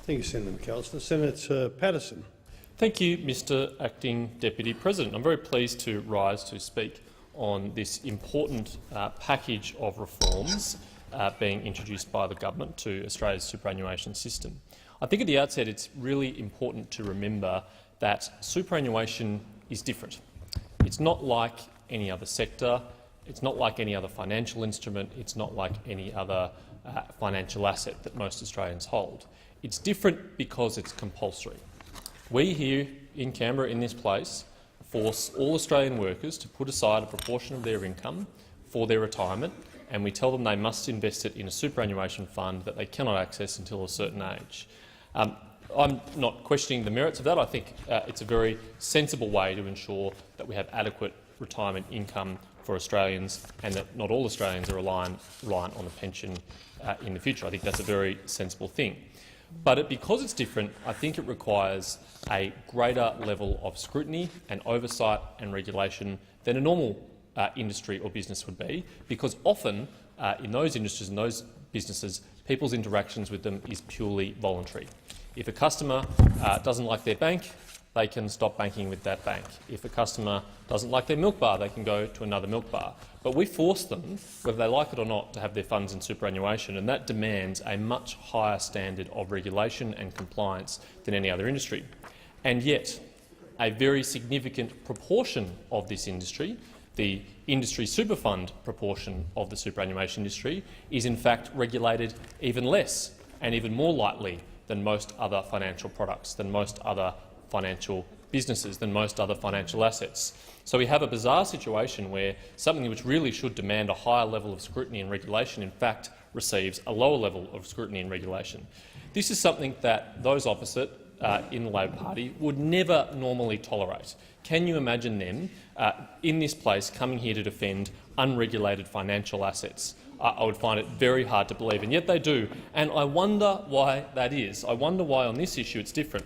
Thank you, Senator McAllister. Senator Paterson. Thank you, Mr Acting Deputy President. I'm very pleased to rise to speak on this important package of reforms being introduced by the government to Australia's superannuation system. I think at the outset it's really important to remember that superannuation is different. It's not like any other sector, it's not like any other financial instrument, it's not like any other financial asset that most Australians hold. It's different because it's compulsory. We here in Canberra, in this place, force all Australian workers to put aside a proportion of their income for their retirement, and we tell them they must invest it in a superannuation fund that they cannot access until a certain age. I'm not questioning the merits of that. I think it's a very sensible way to ensure that we have adequate retirement income for Australians and that not all Australians are reliant on a pension in the future. I think that's a very sensible thing. But because it's different, I think it requires a greater level of scrutiny and oversight and regulation than a normal industry or business would be, because often in those industries and those businesses, people's interactions with them is purely voluntary. If a customer doesn't like their bank, they can stop banking with that bank. If a customer doesn't like their milk bar, they can go to another milk bar. But we force them, whether they like it or not, to have their funds in superannuation, and that demands a much higher standard of regulation and compliance than any other industry. And yet, a very significant proportion of this industry, the industry super fund proportion of the superannuation industry, is in fact regulated even less and even more lightly than most other financial products, than most other financial businesses, than most other financial assets. So we have a bizarre situation where something which really should demand a higher level of scrutiny and regulation in fact receives a lower level of scrutiny and regulation. This is something that those opposite in the Labor Party would never normally tolerate. Can you imagine them in this place coming here to defend unregulated financial assets? I would find it very hard to believe, and yet they do. And I wonder why that is. I wonder why on this issue it's different.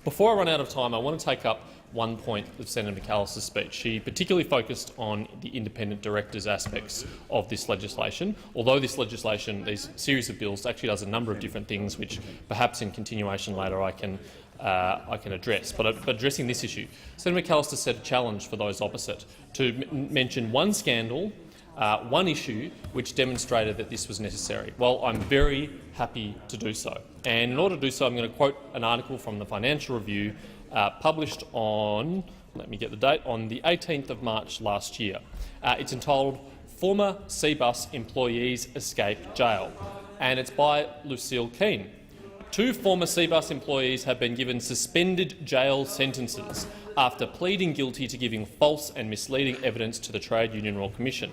Before I run out of time, I want to take up one point of Senator McAllister's speech. She particularly focused on the independent directors aspects of this legislation, although this legislation, this series of bills, actually does a number of different things which perhaps in continuation later I can address. But addressing this issue, Senator McAllister set a challenge for those opposite to mention one scandal, one issue which demonstrated that this was necessary. Well, I'm very happy to do so. And in order to do so, I'm going to quote an article from the Financial Review published on, let me get the date, on the 18th of March last year. It's entitled "Former Cbus Employees Escape Jail," and it's by Lucille Keane. 2 former Cbus employees have been given suspended jail sentences after pleading guilty to giving false and misleading evidence to the Trade Union Royal Commission.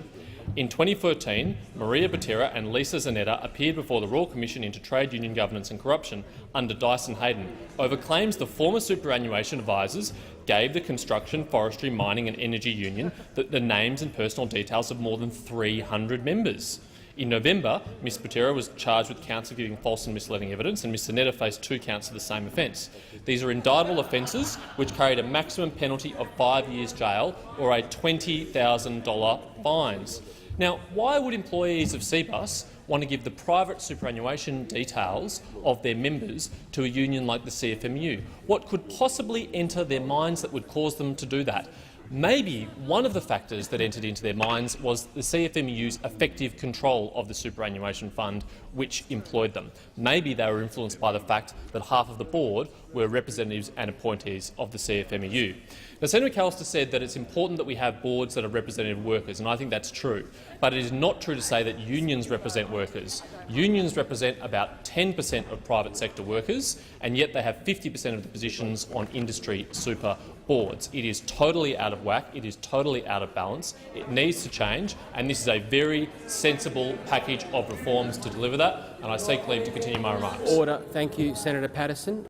In 2013, Maria Botera and Lisa Zanetta appeared before the Royal Commission into Trade Union Governance and Corruption under Dyson Hayden over claims the former superannuation advisors gave the Construction, Forestry, Mining and Energy Union the names and personal details of more than 300 members. In November, Ms Botera was charged with counts of giving false and misleading evidence, and Ms Zanetta faced 2 counts of the same offence. These are indictable offences which carried a maximum penalty of 5 years jail or a $20,000 fines. Now, why would employees of Cbus want to give the private superannuation details of their members to a union like the CFMU? What could possibly enter their minds that would cause them to do that? Maybe one of the factors that entered into their minds was the CFMU's effective control of the superannuation fund which employed them. Maybe they were influenced by the fact that half of the board were representatives and appointees of the CFMU. Now, Senator McAllister said that it's important that we have boards that are representative of workers, and I think that's true. But it is not true to say that unions represent workers. Unions represent about 10% of private sector workers, and yet they have 50% of the positions on industry super boards. It is totally out of whack. It is totally out of balance. It needs to change, and this is a very sensible package of reforms to deliver that, and I seek leave to continue my remarks. Order. Thank you, Senator Paterson.